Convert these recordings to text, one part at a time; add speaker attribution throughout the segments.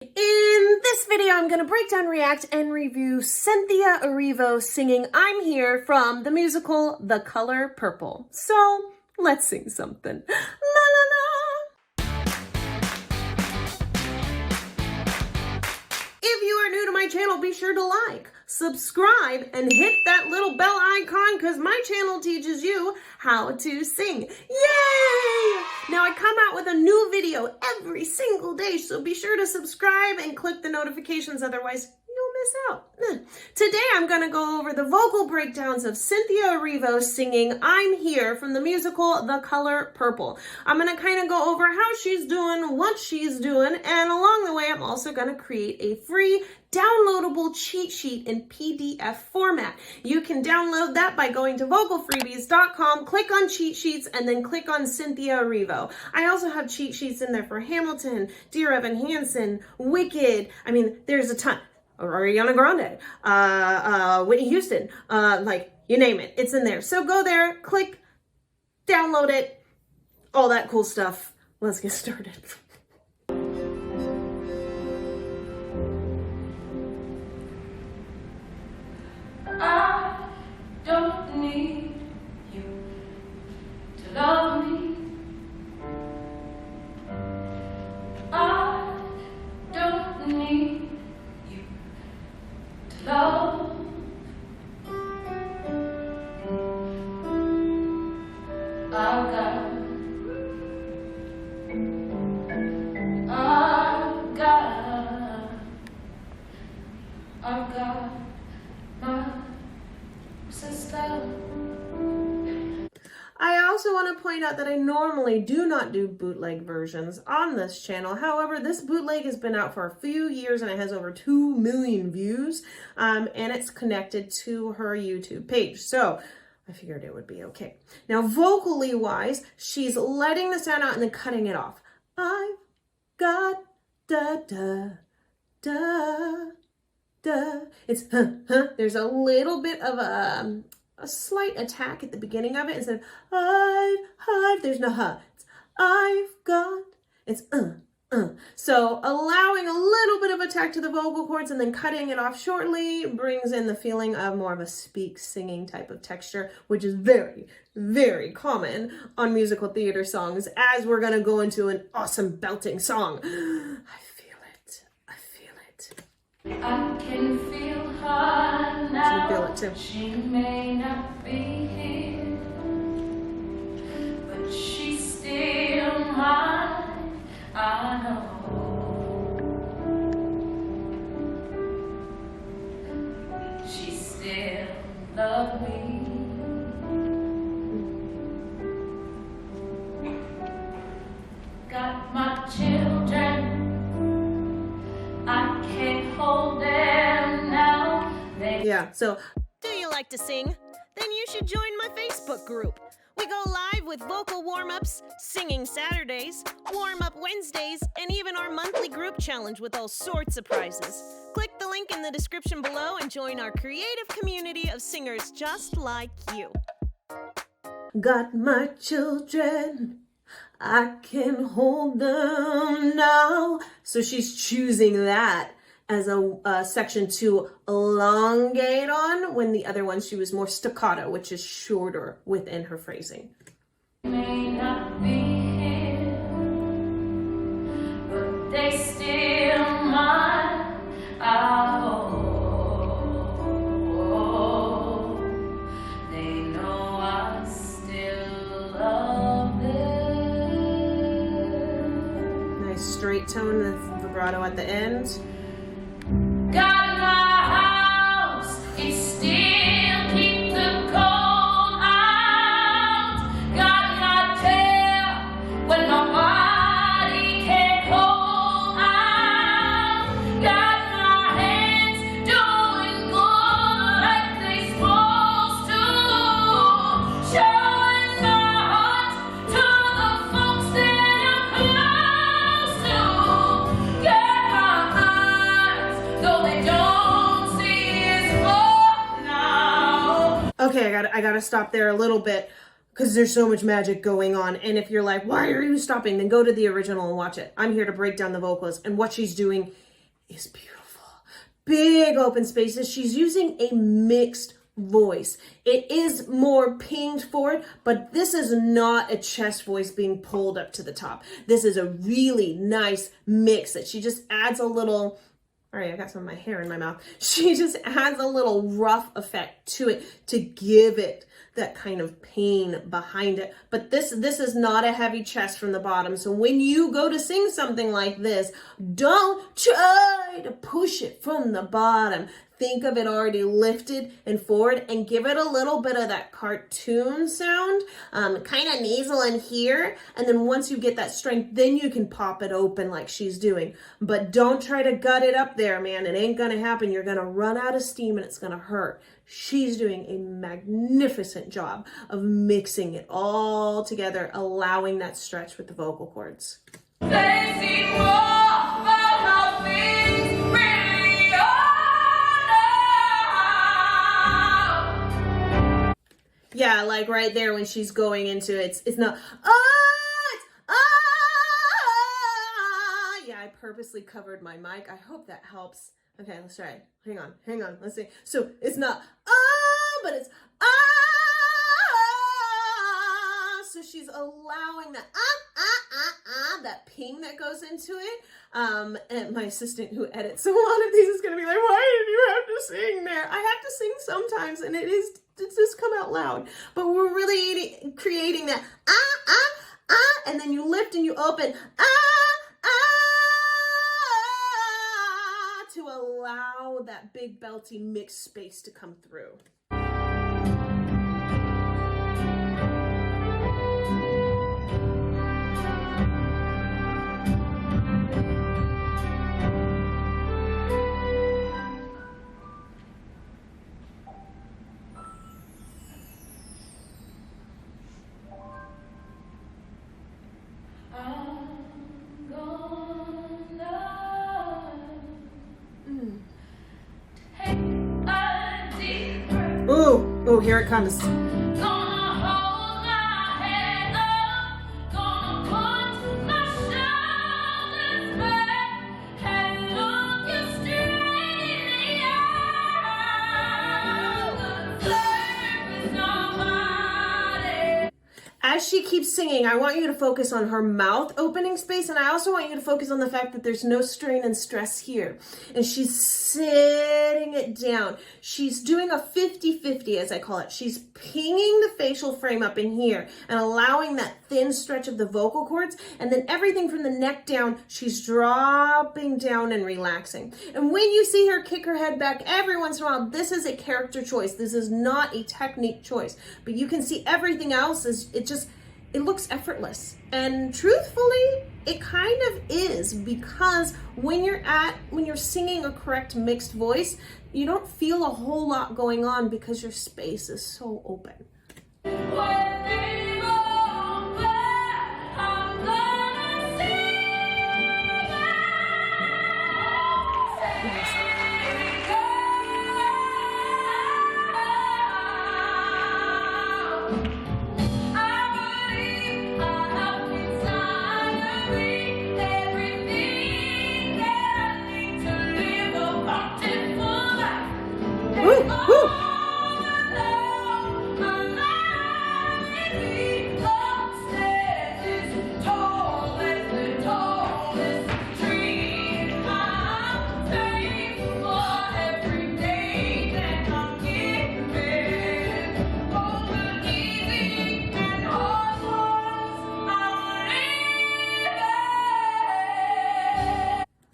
Speaker 1: In this video, I'm going to break down, react, and review Cynthia Erivo singing I'm Here from the musical The Color Purple. So, let's sing something. La la la! If you are new to my channel, be sure to like, subscribe, and hit that little bell icon because my channel teaches you how to sing. Yay! Now I come out with a new video every single day, so be sure to subscribe and click the notifications, otherwise you'll miss out. Today I'm going to go over the vocal breakdowns of Cynthia Erivo singing I'm Here from the musical The Color Purple. I'm going to kind of go over how she's doing, what she's doing, and along the way I'm also going to create a free downloadable cheat sheet in PDF format. You can download that by going to vocalfreebies.com, click on cheat sheets, and then click on Cynthia Erivo. I also have cheat sheets in there for Hamilton, Dear Evan Hansen, Wicked. I mean, there's a ton. Ariana Grande, Whitney Houston, like you name it, it's in there. So go there, click, download it, all that cool stuff. Let's get started.
Speaker 2: I don't need you to love me. I don't need you to love. I've got my sister.
Speaker 1: I also want to point out that I normally do not do bootleg versions on this channel. However, this bootleg has been out for a few years and it has over 2 million views, and it's connected to her YouTube page. So I figured it would be okay. Now, vocally wise, she's letting the sound out and then cutting it off. I've got da da da da. It's There's a little bit of a slight attack at the beginning of it. Instead of I've, there's no huh. It's I've got. It's So allowing a little bit of attack to the vocal cords and then cutting it off shortly brings in the feeling of more of a singing type of texture, which is very, very common on musical theater songs, as we're going to go into an awesome belting song. I feel it. I feel it.
Speaker 2: I can feel her now.
Speaker 1: You feel it too.
Speaker 2: She may not be here, but she's still mine. I know she still loves me. Got my children, I can't hold them now.
Speaker 1: Yeah, so
Speaker 3: Do you like to sing? Then you should join my Facebook group. We go live with vocal warm-ups, singing Saturdays, warm-up Wednesdays, and even our monthly group challenge with all sorts of prizes. Click the link in the description below and join our creative community of singers just like you.
Speaker 1: got my children, I can hold them now. So she's choosing that as a section to elongate on, when the other one she was more staccato, which is shorter within her phrasing.
Speaker 2: May not be here, but they still mine. I hope they know I still love them.
Speaker 1: Nice straight tone with vibrato at the end.
Speaker 2: God, my house is still keep the cold out. Got my tail when my body can't hold out. Got my hands doing good like they supposed to. Showing my heart to the folks that I'm close to. Got my eyes, though they don't see his heart now.
Speaker 1: Okay, I gotta stop there a little bit because there's so much magic going on. And if you're like, why are you stopping? Then go to the original and watch it. I'm here to break down the vocals, and what she's doing is beautiful. Big open spaces. She's using a mixed voice. It is more pinged forward, but this is not a chest voice being pulled up to the top. This is a really nice mix that she just adds a little, all right, I got some of my hair in my mouth. She just adds a little rough effect to it to give it that kind of pain behind it. But this is not a heavy chest from the bottom. So when you go to sing something like this, don't try to push it from the bottom. Think of it already lifted and forward, and give it a little bit of that cartoon sound, kind of nasal in here. And then once you get that strength, then you can pop it open like she's doing. But don't try to gut it up there, man. It ain't gonna happen. You're gonna run out of steam and it's gonna hurt. She's doing a magnificent job of mixing it all together, allowing that stretch with the vocal cords.
Speaker 2: Facing more about how things really are.
Speaker 1: Yeah, like right there when she's going into it, it's not, yeah, I purposely covered my mic. I hope that helps. Okay, let's try it. Hang on, let's see. So it's not, but it's, so she's allowing that, that ping that goes into it. And my assistant who edits a lot of these is going to be like, why did you have to sing there? I have to sing sometimes, and it just come out loud. But we're really creating that, and then you lift and you open, to allow that big belty mixed space to come through. Ooh, here it comes.
Speaker 2: Gonna hold my head up, gonna put my shoulders back, and look you straight in the eye. The surface of my.
Speaker 1: As she keeps singing, I want you to focus on her mouth opening space, and I also want you to focus on the fact that there's no strain and stress here. And she's sitting it down. She's doing a 50-50, as I call it. She's pinging the facial frame up in here and allowing that thin stretch of the vocal cords, and then everything from the neck down, she's dropping down and relaxing. And when you see her kick her head back every once in a while, this is a character choice. This is not a technique choice. But you can see everything else is, it looks effortless. And truthfully, it kind of is, because when you're singing a correct mixed voice, you don't feel a whole lot going on because your space is so open.
Speaker 2: When they go back, I'm gonna sing I believe I have inside of me everything that I need to live a beautiful life.
Speaker 1: Woo, woo.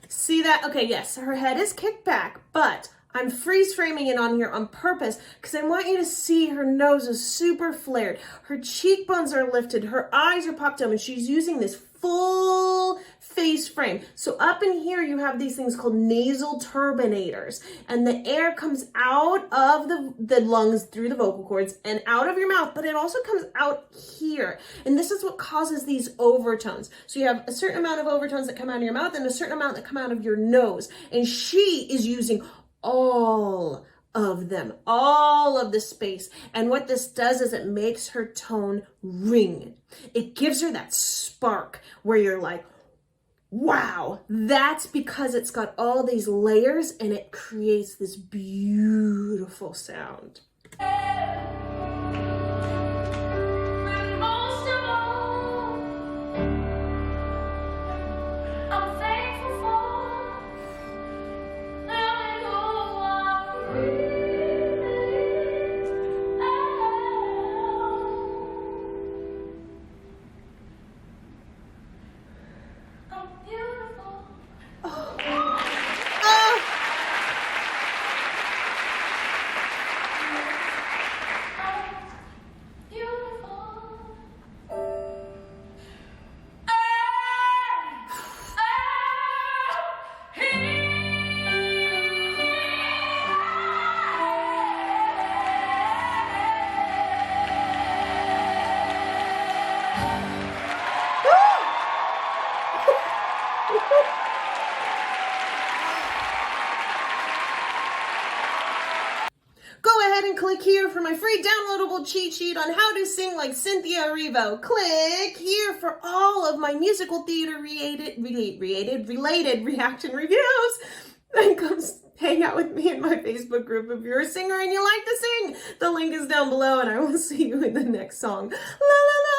Speaker 1: See that? Okay, yes, her head is kicked back, but I'm freeze framing it on here on purpose because I want you to see her nose is super flared. Her cheekbones are lifted. Her eyes are popped open. She's using this full face frame. So up in here, you have these things called nasal turbinators, and the air comes out of the lungs through the vocal cords and out of your mouth, but it also comes out here. And this is what causes these overtones. So you have a certain amount of overtones that come out of your mouth and a certain amount that come out of your nose. And she is using all of them, all of the space. And what this does is it makes her tone ring. It gives her that spark where you're like, Wow, that's because it's got all these layers and it creates this beautiful sound.
Speaker 2: And most of all, I'm thankful for letting go of I'm beautiful.
Speaker 1: Go ahead and click here for my free downloadable cheat sheet on how to sing like Cynthia Erivo. Click here for all of my musical theater related reaction reviews. And come hang out with me in my Facebook group if you're a singer and you like to sing. The link is down below and I will see you in the next song. La la la.